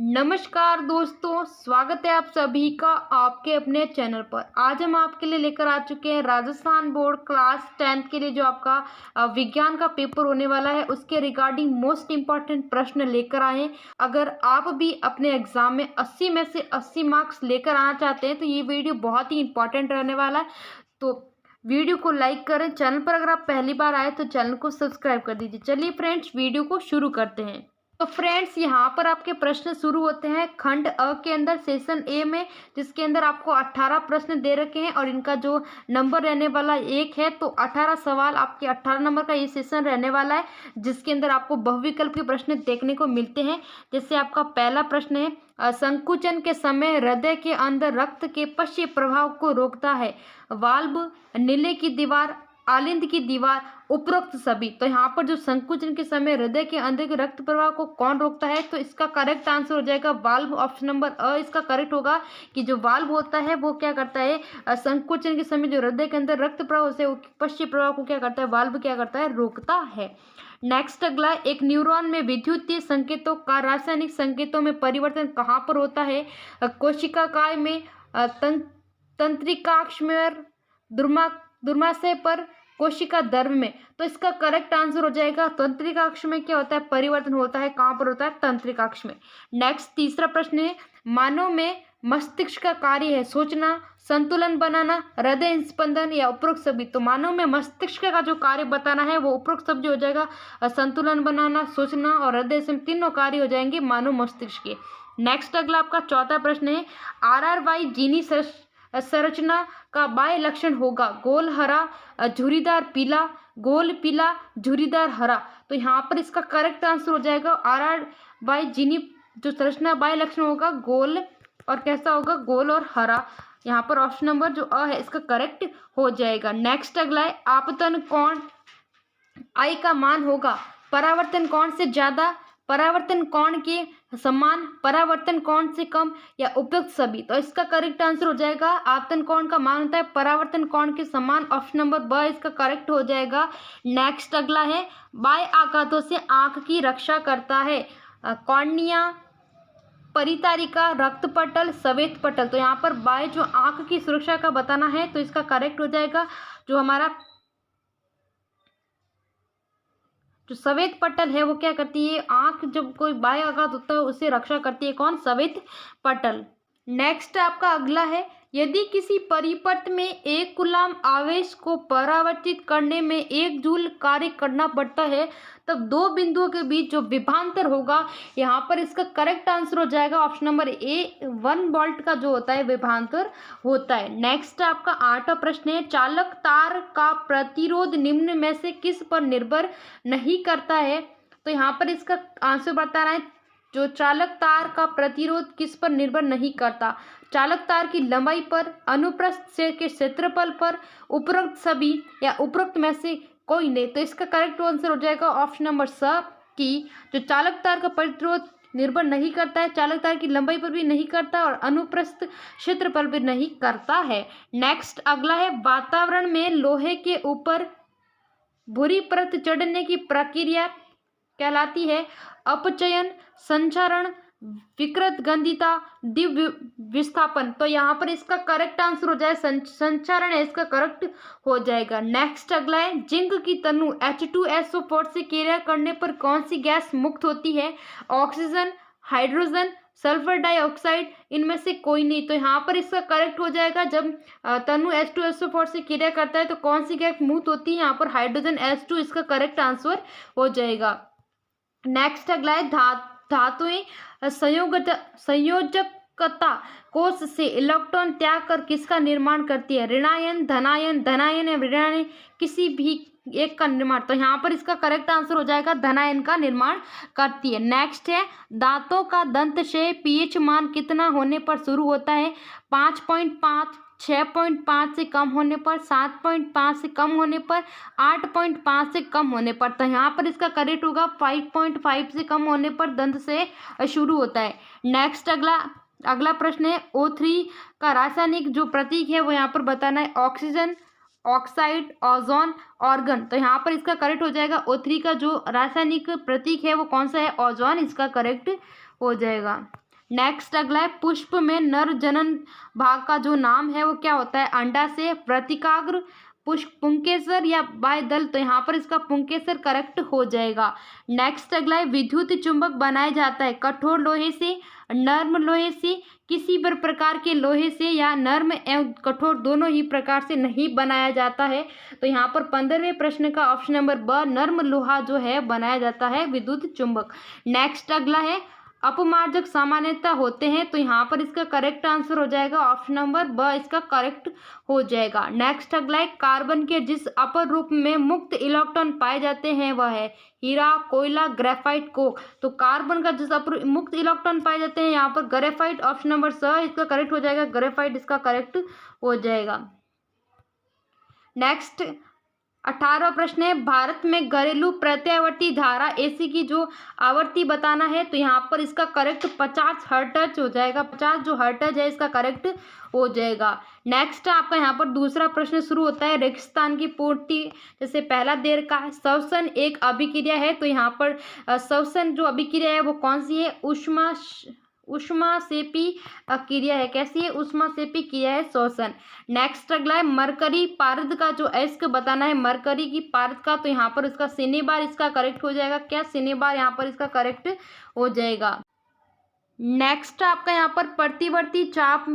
नमस्कार दोस्तों, स्वागत है आप सभी का आपके अपने चैनल पर। आज हम आपके लिए लेकर आ चुके हैं राजस्थान बोर्ड क्लास 10th के लिए जो आपका विज्ञान का पेपर होने वाला है उसके रिगार्डिंग मोस्ट इम्पॉर्टेंट प्रश्न लेकर आए हैं। अगर आप भी अपने एग्जाम में 80 में से 80 मार्क्स लेकर आना चाहते हैं तो ये वीडियो बहुत ही इंपॉर्टेंट रहने वाला है। तो वीडियो को लाइक करें, चैनल पर अगर आप पहली बार आए तो चैनल को सब्सक्राइब कर दीजिए। चलिए फ्रेंड्स, वीडियो को शुरू करते हैं। तो फ्रेंड्स, यहाँ पर आपके प्रश्न शुरू होते हैं खंड अ के अंदर सेशन ए में, जिसके अंदर आपको 18 प्रश्न दे रखे हैं और इनका जो नंबर रहने वाला 1 है। तो 18 सवाल आपके 18 नंबर का ये सेशन रहने वाला है, जिसके अंदर आपको बहुविकल्प के प्रश्न देखने को मिलते हैं। जैसे आपका पहला प्रश्न है, संकुचन के समय हृदय के अंदर रक्त के पश्य प्रभाव को रोकता है वाल्व, नीले की दीवार, आलिंद की दीवार, उपरोक्त सभी। तो यहाँ पर जो संकुचन के समय हृदय के अंदर के रक्त प्रवाह को कौन रोकता है, तो इसका करेक्ट आंसर हो जाएगा वाल्व। ऑप्शन नंबर अ इसका करेक्ट होगा कि जो वाल्व होता है वो क्या करता है, संकुचन के समय जो हृदय के अंदर रक्त प्रवाह होता है पश्चिम प्रवाह को क्या करता है, वाल्व क्या करता है, रोकता है। नेक्स्ट अगला, एक न्यूरॉन में विद्युतीय संकेतों का रासायनिक संकेतों में परिवर्तन कहाँ पर होता है, कोशिकाकाय में, तंत्रिकाक्ष में, दुर्माशय पर, कोशिका द्रव में। तो इसका करेक्ट आंसर हो जाएगा तंत्रिकाक्ष में क्या होता है, परिवर्तन होता है। कहाँ पर होता है, तंत्रिकाक्ष में। नेक्स्ट तीसरा प्रश्न है, मानव में मस्तिष्क का कार्य है सोचना, संतुलन बनाना, हृदय स्पंदन या उपरोक्त सभी। तो मानव में मस्तिष्क का जो कार्य बताना है वो उपरोक्त सभी हो जाएगा, संतुलन बनाना, सोचना और हृदय से तीनों कार्य हो जाएंगे मानव मस्तिष्क के। नेक्स्ट अगला आपका चौथा प्रश्न है, RRY जीनी संरचना का बाह्य लक्षण होगा गोल हरा, झुर्रीदार पीला, गोल पीला, झुर्रीदार हरा। तो यहाँ पर इसका करेक्ट आंसर हो जाएगा RRY जीनी जो संरचना बाह्य लक्षण होगा गोल और कैसा होगा, गोल और हरा। यहाँ पर ऑप्शन नंबर जो अ है इसका करेक्ट हो जाएगा। नेक्स्ट अगला है, आपतन कोण I का मान होगा परावर्तन कोण से ज्यादा, परावर्तन कोण के समान, परावर्तन कोण से कम या उपयुक्त सभी। तो इसका करेक्ट आंसर हो जाएगा आपतन कोण का मान होता है परावर्तन कोण के समान। ऑप्शन नंबर ब इसका करेक्ट हो जाएगा। नेक्स्ट अगला है, बाह्य आघातों से आंख की रक्षा करता है कॉर्निया, परितारिका, रक्त पटल, श्वेत पटल। तो यहाँ पर बाह्य जो आंख की सुरक्षा का बताना है तो इसका करेक्ट हो जाएगा जो हमारा जो श्वेत पटल है वो क्या करती है, आंख जब कोई बाह्य आघात होता है उसे रक्षा करती है। कौन, श्वेत पटल। नेक्स्ट आपका अगला है, यदि किसी परिपथ में 1 कूलाम आवेश को परावर्तित करने में 1 जूल कार्य करना पड़ता है तब दो बिंदुओं के बीच जो विभवांतर होगा, यहाँ पर इसका करेक्ट आंसर हो जाएगा ऑप्शन नंबर ए, 1 वोल्ट का जो होता है विभवांतर होता है। नेक्स्ट आपका 8वां प्रश्न है, चालक तार का प्रतिरोध निम्न में से किस पर निर्भर नहीं करता है। तो यहाँ पर इसका आंसर बताना है जो चालक तार का प्रतिरोध किस पर निर्भर नहीं करता, चालक तार की लंबाई पर, अनुप्रस्थ से के क्षेत्रफल पर, उपरोक्त सभी या उपरोक्त में से कोई नहीं। तो इसका करेक्ट आंसर हो जाएगा ऑप्शन नंबर स कि जो चालक तार का प्रतिरोध निर्भर नहीं करता है, चालक तार की लंबाई पर भी नहीं करता और अनुप्रस्थ क्षेत्रफल भी नहीं करता है। नेक्स्ट अगला है, वातावरण में लोहे के ऊपर भूरी परत चढ़ने की प्रक्रिया कहलाती है अपचयन, संचरण, विकृत गंधिता, दिव्य विस्थापन। तो यहाँ पर इसका करेक्ट आंसर हो जाए संचरण है, इसका करेक्ट हो जाएगा। नेक्स्ट अगला है, जिंक की तनु H2SO4 से क्रिया करने पर कौन सी गैस मुक्त होती है, ऑक्सीजन, हाइड्रोजन, सल्फर डाइऑक्साइड, इनमें से कोई नहीं। तो यहाँ पर इसका करेक्ट हो जाएगा जब तनु H2SO4 से क्रिया करता है तो कौन सी गैस मुक्त होती है, यहाँ पर हाइड्रोजन H2 इसका करेक्ट आंसर हो जाएगा। नेक्स्ट अगला है, धातुएं संयोजकता कोष से इलेक्ट्रॉन त्याग कर किसका निर्माण करती है, ऋणायन, धनायन, धनायन या ऋणायन, किसी भी एक का निर्माण। तो यहाँ पर इसका करेक्ट आंसर हो जाएगा धनायन का निर्माण करती है। नेक्स्ट है, दांतों का दंतक्षय पीएच मान कितना होने पर शुरू होता है, 5.5, 6.5 से कम होने पर, 7.5 से कम होने पर, 8.5 से कम होने पर। तो यहाँ पर इसका करेक्ट होगा 5.5 से कम होने पर दंत से शुरू होता है। नेक्स्ट अगला प्रश्न है, O3 का रासायनिक जो प्रतीक है वो यहाँ पर बताना है, ऑक्सीजन, ऑक्साइड, ओजोन, ऑर्गन। तो यहाँ पर इसका करेक्ट हो जाएगा O3 का जो रासायनिक प्रतीक है वो कौन सा है, ओजोन, इसका करेक्ट हो जाएगा। नेक्स्ट अगला है पुष्प में नर जनन भाग का जो नाम है वो क्या होता है? अंडा से प्रतिकाग्र, पुष्प पुंकेसर या बायदल, तो यहाँ पर इसका पुंकेसर करेक्ट हो जाएगा। नेक्स्ट अगला है विद्युत चुंबक बनाया जाता है कठोर लोहे से, नर्म लोहे से, किसी भी प्रकार के लोहे से या नर्म एवं कठोर दोनों ही प्रकार से नहीं बनाया जाता है। तो यहाँ पर 15वें प्रश्न का ऑप्शन नंबर ब नर्म लोहा जो है बनाया जाता है विद्युत चुंबक। नेक्स्ट अगला है अपमार्जक सामान्यतः होते हैं, तो यहाँ पर इसका करेक्ट आंसर हो जाएगा ऑप्शन नंबर ब इसका करेक्ट हो जाएगा। नेक्स्ट अगला है कार्बन के जिस अपर रूप में मुक्त इलेक्ट्रॉन पाए जाते हैं वह है हीरा, कोयला, ग्रेफाइट, कोक। तो कार्बन का जिस अपर मुक्त इलेक्ट्रॉन पाए जाते हैं यहाँ पर ग्रेफाइट, ऑप्शन नंबर स इसका करेक्ट हो जाएगा, ग्रेफाइट इसका करेक्ट हो जाएगा। नेक्स्ट 18वां प्रश्न है भारत में घरेलू प्रत्यावर्ती धारा एसी की जो आवृत्ति बताना है, तो यहाँ पर इसका करेक्ट 50 हर्ट्ज हो जाएगा, 50 जो हर्ट्ज है इसका करेक्ट हो जाएगा। नेक्स्ट आपका यहाँ पर दूसरा प्रश्न शुरू होता है रेगिस्तान की पूर्ति, जैसे पहला दे रखा है श्वसन एक अभिक्रिया है, तो यहाँ पर श्वसन जो अभिक्रिया है वो कौन सी है? ऊष्माक्षेपी क्रिया है। कैसी है? ऊष्माक्षेपी क्रिया है श्वसन। नेक्स्ट अगला है मरकरी पारद का जो अयस्क बताना है, मरकरी की पारद का, तो यहाँ पर इसका सिनेबार इसका करेक्ट हो जाएगा। क्या? सिनेबार यहाँ पर इसका करेक्ट हो जाएगा। नेक्स्ट आपका यहाँ पर प्रतिवर्ती चाप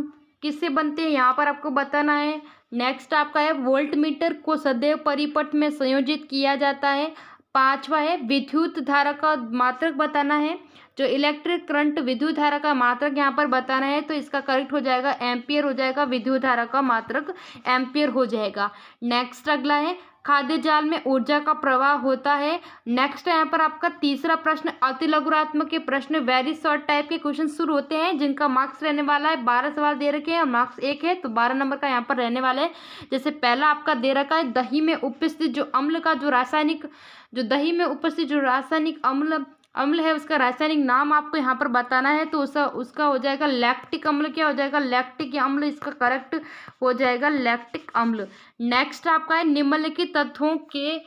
किससे बनते हैं यहाँ पर आपको बताना है। नेक्स्ट आपका है वोल्टमीटर को सदैव परिपथ में संयोजित किया जाता है। 5वां है विद्युत धारा का मात्रक बताना है, जो इलेक्ट्रिक करंट विद्युत धारा का मात्रक यहाँ पर बताना है, तो इसका करेक्ट हो जाएगा एम्पियर हो जाएगा, विद्युत धारा का मात्रक एम्पियर हो जाएगा। नेक्स्ट अगला है खाद्य जाल में ऊर्जा का प्रवाह होता है। नेक्स्ट यहाँ पर आपका तीसरा प्रश्न अति लघुरात्मक के प्रश्न वेरी शॉर्ट टाइप के क्वेश्चन शुरू होते हैं, जिनका मार्क्स रहने वाला है 12 सवाल दे रखे हैं और मार्क्स 1 है, तो 12 नंबर का यहाँ पर रहने वाला है। जैसे पहला आपका दे रखा है दही में उपस्थित जो अम्ल का जो रासायनिक जो दही में उपस्थित जो रासायनिक अम्ल है उसका रासायनिक नाम आपको यहाँ पर बताना है, तो उसका हो जाएगा लैक्टिक अम्ल। क्या हो जाएगा? लैक्टिक अम्ल इसका करेक्ट हो जाएगा, लैक्टिक अम्ल। नेक्स्ट आपका है निम्नलिखित तत्वों के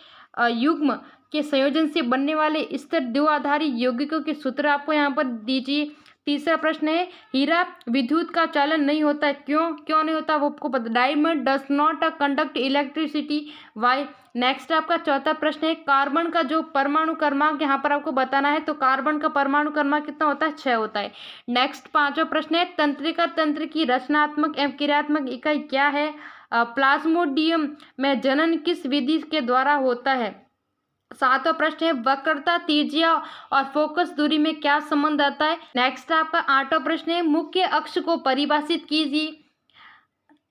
युग्म के संयोजन से बनने वाले स्थिर द्विआधारी यौगिकों के सूत्र आपको यहाँ पर दीजिए। तीसरा प्रश्न है हीरा विद्युत का चालन नहीं होता है, क्यों नहीं होता वो आपको पता। Diamond does not conduct electricity, why. Next आपका चौथा प्रश्न है कार्बन का जो परमाणु क्रमांक यहाँ पर आपको बताना है, तो कार्बन का परमाणु क्रमांक कितना होता है? 6 होता है। नेक्स्ट 5वां प्रश्न है तंत्रिका तंत्र की रचनात्मक एवं क्रियात्मक इकाई क्या है? प्लाज्मोडियम में जनन किस विधि के द्वारा होता है? 7वां प्रश्न है वक्रता त्रिज्या और फोकस दूरी में क्या संबंध आता है? नेक्स्ट आपका 8वां प्रश्न है मुख्य अक्ष को परिभाषित कीजिए।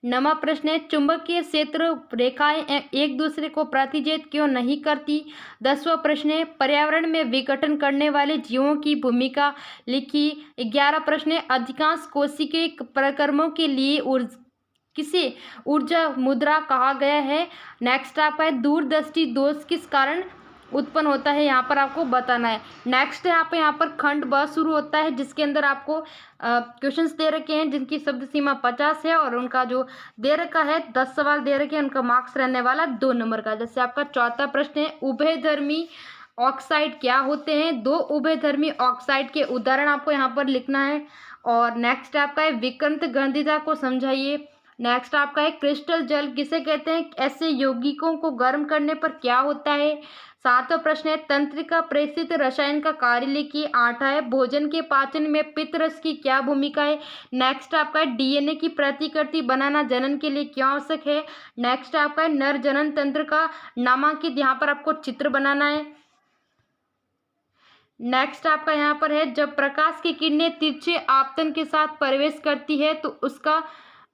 9वां प्रश्न है चुंबकीय क्षेत्र रेखाएं एक दूसरे को प्रतिच्छेद क्यों नहीं करती? 10वां प्रश्न है पर्यावरण में विघटन करने वाले जीवों की भूमिका लिखी। 11वां प्रश्न है अधिकांश कोशिकीय प्रक्रमों के लिए किसे ऊर्जा मुद्रा कहा गया है? नेक्स्ट आपका है दूरदृष्टि दोष किस कारण उत्पन्न होता है, यहाँ पर आपको बताना है। नेक्स्ट यहाँ पर खंड ब शुरू होता है, जिसके अंदर आपको क्वेश्चंस दे रखे हैं जिनकी शब्द सीमा 50 है और उनका जो दे रखा है 10 सवाल दे रखे हैं, उनका मार्क्स रहने वाला 2 नंबर का। जैसे आपका चौथा प्रश्न है उभयधर्मी ऑक्साइड क्या होते हैं? 2 उभयधर्मी ऑक्साइड के उदाहरण आपको यहाँ पर लिखना है। और नेक्स्ट आपका है विकृत गंधिता को समझाइए। नेक्स्ट आपका है क्रिस्टल जल किसे कहते हैं? ऐसे यौगिकों को गर्म करने पर क्या होता है? 7वां प्रश्न है तंत्रिका प्रेषित रसायन का कार्य लिखिए। 8 है भोजन के पाचन में पित्तरस की क्या भूमिका है? नेक्स्ट आपका है डीएनए की प्रतिकृति बनाना जनन के लिए क्या आवश्यक है? नेक्स्ट आपका है नर जनन तंत्र का नामांकित यहाँ पर आपको चित्र बनाना है। नेक्स्ट आपका यहाँ पर है जब प्रकाश की किरणें तिरछे आपतन के साथ प्रवेश करती है तो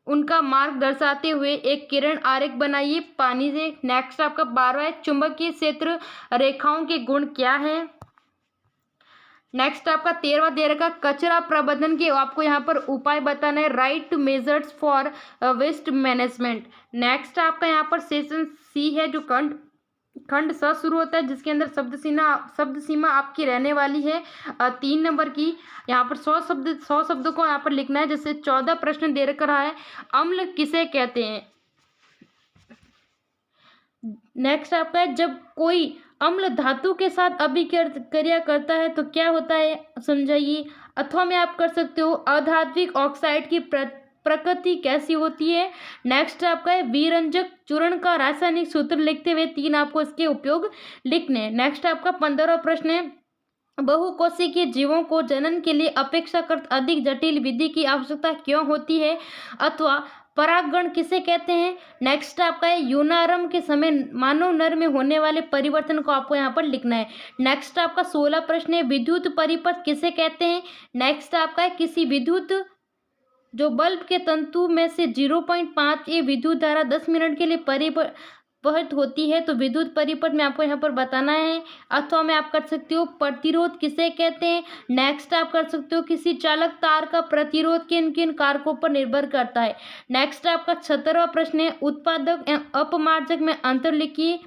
उनका मार्ग दर्शाते हुए एक किरण आरेख बनाइए पानी से। नेक्स्ट आपका 12वां है चुंबकीय क्षेत्र रेखाओं के गुण क्या है? नेक्स्ट आपका 13वां दे रखा कचरा प्रबंधन के आपको यहाँ पर उपाय बताना है, right measures for waste management. Next आपका यहाँ पर सेशन सी है जो खंड स शुरू होता है, जिसके अंदर शब्द सीमा आपकी रहने वाली है 3 नंबर की। यहाँ पर 100 शब्दों को यहाँ पर लिखना है। जैसे 14 प्रश्न दे रखा है अम्ल किसे कहते हैं? नेक्स्ट आपका है जब कोई अम्ल धातु के साथ अभिक्रिया करता है तो क्या होता है समझाइए। अथवा में आप कर सकते हो अधात्विक ऑक्साइड की प्रकृति कैसी होती है। नेक्स्ट आपका है विरंजक चूर्ण का रासायनिक सूत्र लिखते हुए 3 आपको इसके उपयोग लिखने हैं। नेक्स्ट आपका 15वां प्रश्न है बहुकोशिकीय जीवों को जनन के लिए अपेक्षाकृत अधिक जटिल विधि की आवश्यकता क्यों होती है। अथवा परागण किसे कहते हैं। नेक्स्ट आपका है यूनारंभ के समय मानव नर में होने वाले परिवर्तन को आपको यहाँ पर लिखना है। नेक्स्ट आपका 16 प्रश्न है विद्युत परिपथ किसे कहते हैं। नेक्स्ट आपका है किसी विद्युत जो बल्ब के तंतु में से 0.5 ये विद्युत धारा 10 मिनट के लिए परिपथ होती है तो विद्युत परिपथ में आपको यहाँ पर बताना है। अथवा में आप कर सकते हो प्रतिरोध किसे कहते हैं। नेक्स्ट आप कर सकते हो किसी चालक तार का प्रतिरोध किन किन कारकों पर निर्भर करता है। नेक्स्ट आपका 17वां प्रश्न है उत्पादक एवं अपमार्जक में अंतर लिखिए।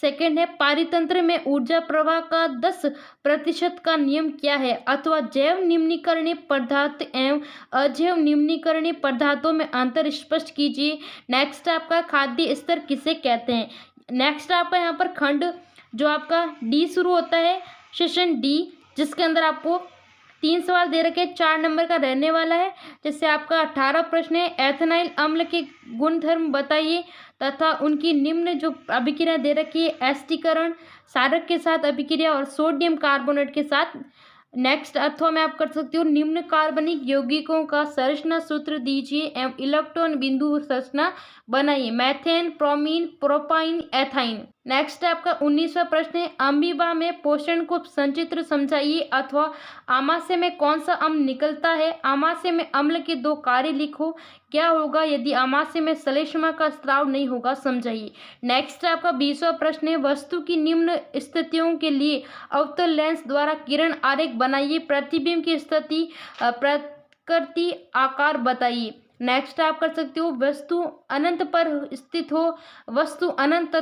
सेकंड है पारितंत्र में ऊर्जा प्रवाह का 10% का नियम क्या है। अथवा जैव निम्नीकरणीय पदार्थ एवं अजैव निम्नीकरणीय पदार्थों में अंतर स्पष्ट कीजिए। नेक्स्ट आपका खाद्य स्तर किसे कहते हैं। नेक्स्ट आपका यहाँ पर खंड जो आपका डी शुरू होता है सेशन डी जिसके अंदर आपको 3 सवाल दे रखे 4 नंबर का रहने वाला है। जैसे आपका 18 प्रश्न है एथेनाइल अम्ल के गुणधर्म बताइए तथा उनकी निम्न जो अभिक्रिया दे रखी है एस्टिकरण क्षारक के साथ अभिक्रिया और सोडियम कार्बोनेट के साथ। नेक्स्ट अथवा में आप कर सकते हो निम्न कार्बनिक यौगिकों का संरचना सूत्र दीजिए एवं इलेक्ट्रॉन बिंदु संरचना बनाइए methane bromine propyne ethyne. Next आपका 19वां प्रश्न है अमीबा में पोषण को संचित्र समझाइए। अथवा आमाशय में कौन सा अम्ल निकलता है। आमाशय में अम्ल के 2 कार्य लिखो। क्या होगा यदि आमाशय में श्लेष्मा का स्राव नहीं होगा समझाइए। नेक्स्ट आपका 20वां प्रश्न है वस्तु की निम्न स्थितियों के लिए अवतल लेंस द्वारा किरण आरेख बनाइए। प्रतिबिंब की स्थिति प्रकृति आकार बताइए। नेक्स्ट आप कर सकते हो वस्तु अनंत पर स्थित हो वस्तु अनंत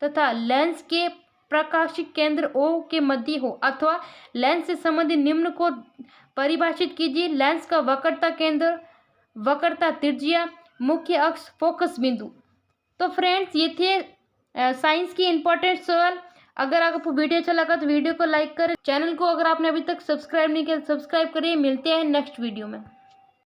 तथा लेंस के प्रकाशिक केंद्र O के मध्य हो। अथवा लेंस से संबंधित निम्न को परिभाषित कीजिए। लेंस का वक्रता केंद्र वक्रता त्रिज्या मुख्य अक्ष फोकस बिंदु। तो फ्रेंड्स ये थे साइंस की इंपॉर्टेंट सवाल। अगर आपको वीडियो अच्छा लगा तो वीडियो को लाइक करें। चैनल को अगर आपने अभी तक सब्सक्राइब नहीं किया तो सब्सक्राइब करिए। मिलते हैं नेक्स्ट वीडियो में।